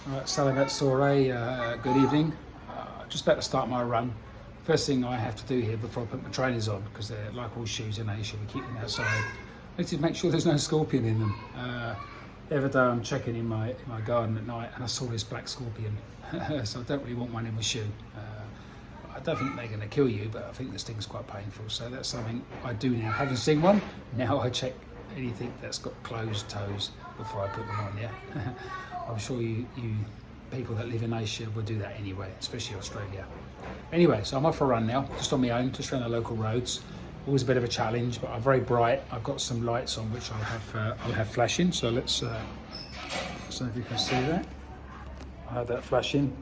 Salamat Sore, good evening. Just about to start my run. First thing I have to do here before I put my trainers on, because they're like all shoes in Asia, we keep them outside. I need to make sure there's no scorpion in them. The other day I'm checking in my garden at night and I saw this black scorpion. So I don't really want one in my shoe. I don't think they're going to kill you, but I think this thing's quite painful. So that's something I do now. Having seen one, now I check anything that's got closed toes before I put them on, yeah? I'm sure you people that live in Asia will do that anyway, especially Australia. Anyway, so I'm off for a run now, just on my own, just around the local roads. Always a bit of a challenge, but I'm very bright. I've got some lights on which I'll have flashing. So let's see if you can see that. I have that flashing,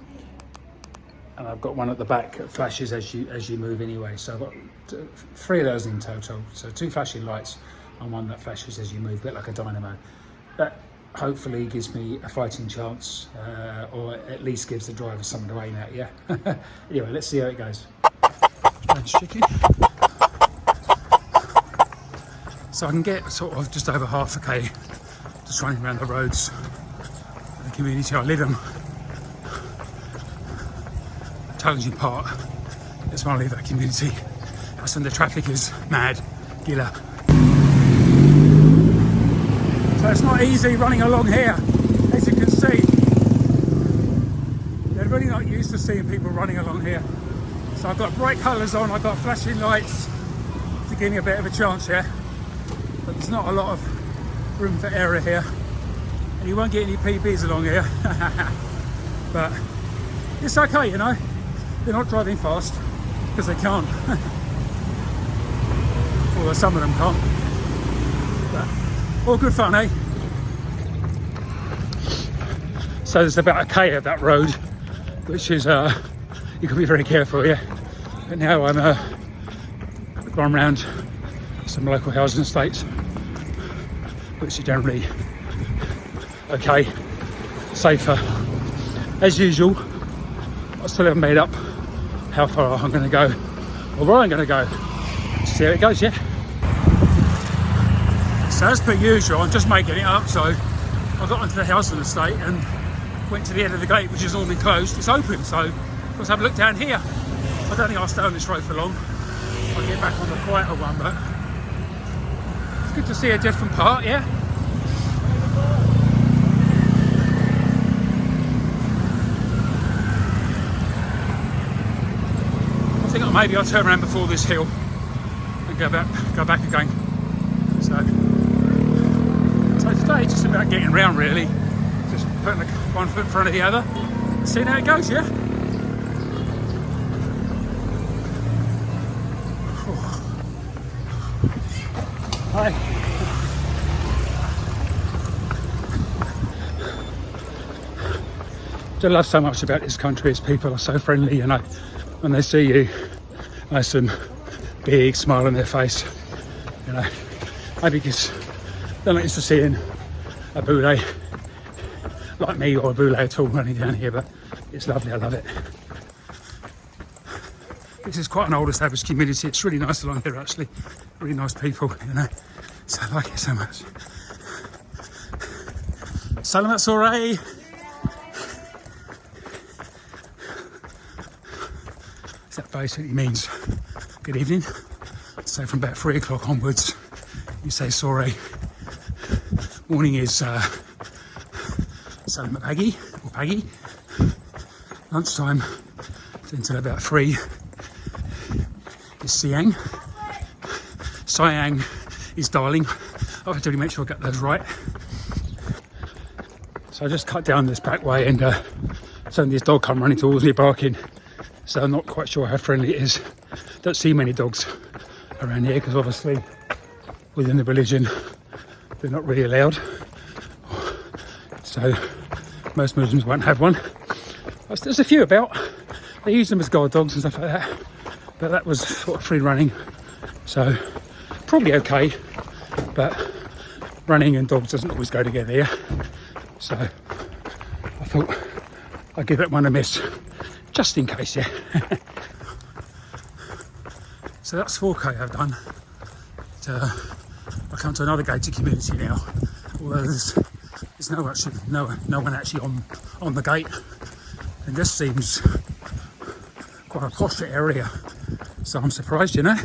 and I've got one at the back that flashes as you move anyway. So I've got 3 of those in total. So 2 flashing lights and one that flashes as you move, a bit like a dynamo. That hopefully gives me a fighting chance, or at least gives the driver something to aim at, yeah? Anyway, let's see how it goes. French chicken. So I can get sort of just over half a K just running around the roads of the community I live in. The challenging part is when I leave that community, that's when the traffic is mad, gila. So it's not easy running along here, as you can see. They're really not used to seeing people running along here. So I've got bright colours on, I've got flashing lights to give me a bit of a chance here. But there's not a lot of room for error here. And you won't get any PBs along here. But it's okay, you know. They're not driving fast, because they can't. Although some of them can't. But all good fun, eh? So there's about a K of that road, which is, you can be very careful, yeah. But now I'm going around some local housing estates, which are generally okay, safer. As usual, I still haven't made up how far I'm going to go, or where I'm going to go. See how it goes, yeah? So as per usual, I'm just making it up, so I got onto the housing estate and went to the end of the gate, which is normally closed. It's open, so let's have a look down here. I don't think I'll stay on this road for long. I'll get back on the quieter one, but it's good to see a different part, yeah? I think maybe I'll turn around before this hill and go back again. So today it's just about getting around, really. Just putting one foot in front of the other, seeing how it goes, yeah? Hi. What I love so much about this country is people are so friendly, you know. When they see you, there's some big smile on their face, you know. Maybe because they're not used to seeing a boulet like me, or a boulet at all running down here, but it's lovely, I love it. This is quite an old established community. It's really nice along here, actually. Really nice people, you know. So I like it so much. Salamat Sore. That basically means good evening. So from about 3 o'clock onwards, you say Sore. Morning is Salamat Pagi, or Pagi. Lunchtime until about 3 is Siang. Siang is darling. I have to really make sure I get those right. So I just cut down this back way, and suddenly this dog come running towards me barking. So I'm not quite sure how friendly it is. Don't see many dogs around here, because obviously within the religion they're not really allowed. So most Muslims won't have one. There's a few about. They use them as guard dogs and stuff like that. But that was sort of free running. So probably okay. But running and dogs doesn't always go together, yeah? So I thought I'd give that one a miss, just in case, yeah. So that's 4K I've done. I come to another gated community now, although there's There's no one actually on the gate, and this seems quite a posh area, so I'm surprised, you know.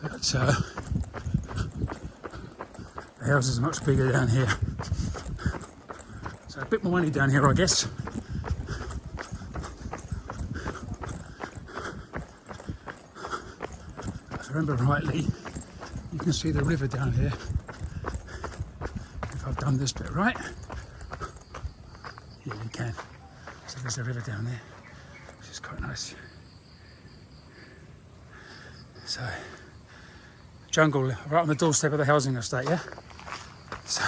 But the houses are much bigger down here, so a bit more money down here, I guess. If I remember rightly, you can see the river down here. If I've done this bit right, yeah, you can. So there's a river down there, which is quite nice. So, jungle right on the doorstep of the housing estate, yeah? So,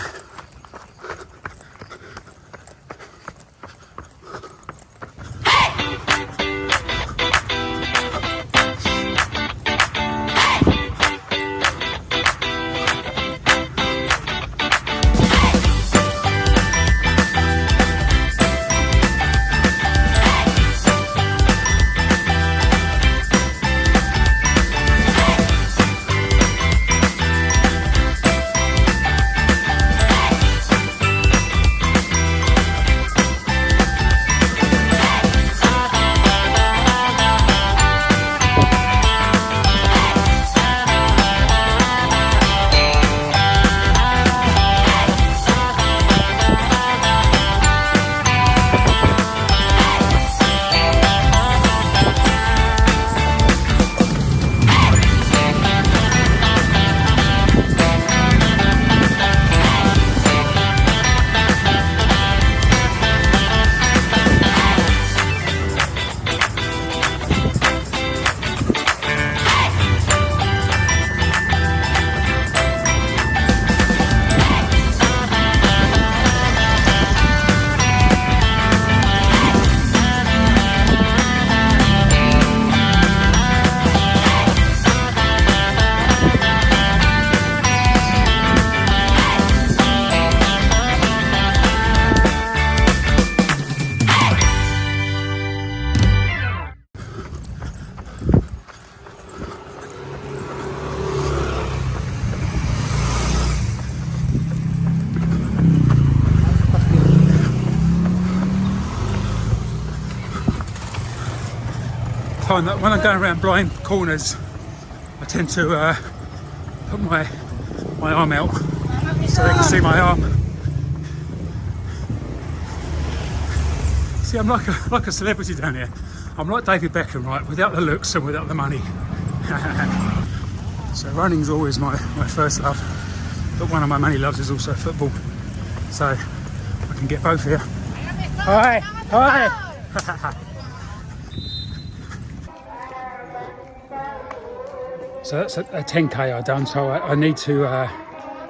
find that when I'm going around blind corners, I tend to put my arm out so they can see my arm. See, I'm like a celebrity down here. I'm like David Beckham, right? Without the looks and without the money. So running's always my first love, but one of my many loves is also football. So I can get both here. Hi, hi. So that's a 10k I've done, so I need to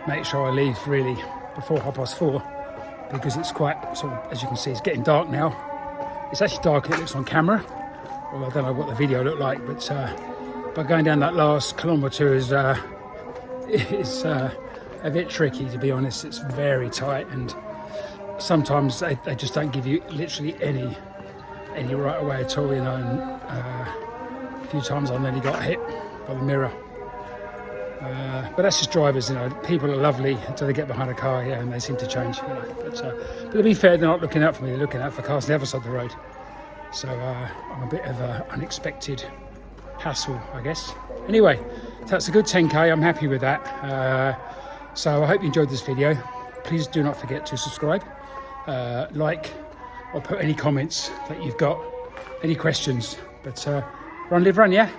make sure I leave really before 4:30, because it's quite, sort of, as you can see, it's getting dark now. It's actually darker than it looks on camera, well, I don't know what the video looked like, but going down that last kilometre is a bit tricky, to be honest. It's very tight, and sometimes they just don't give you literally any right away at all, you know. And a few times I nearly got hit by the mirror, but that's just drivers, you know. People are lovely until they get behind a car, yeah, and they seem to change, you know. But to be fair, they're not looking out for me, they're looking out for cars on the other side of the road. So I'm a bit of an unexpected hassle, I guess. Anyway, that's a good 10k, I'm happy with that. So I hope you enjoyed this video. Please do not forget to subscribe, like, or put any comments that you've got, any questions. But run, live, run, yeah?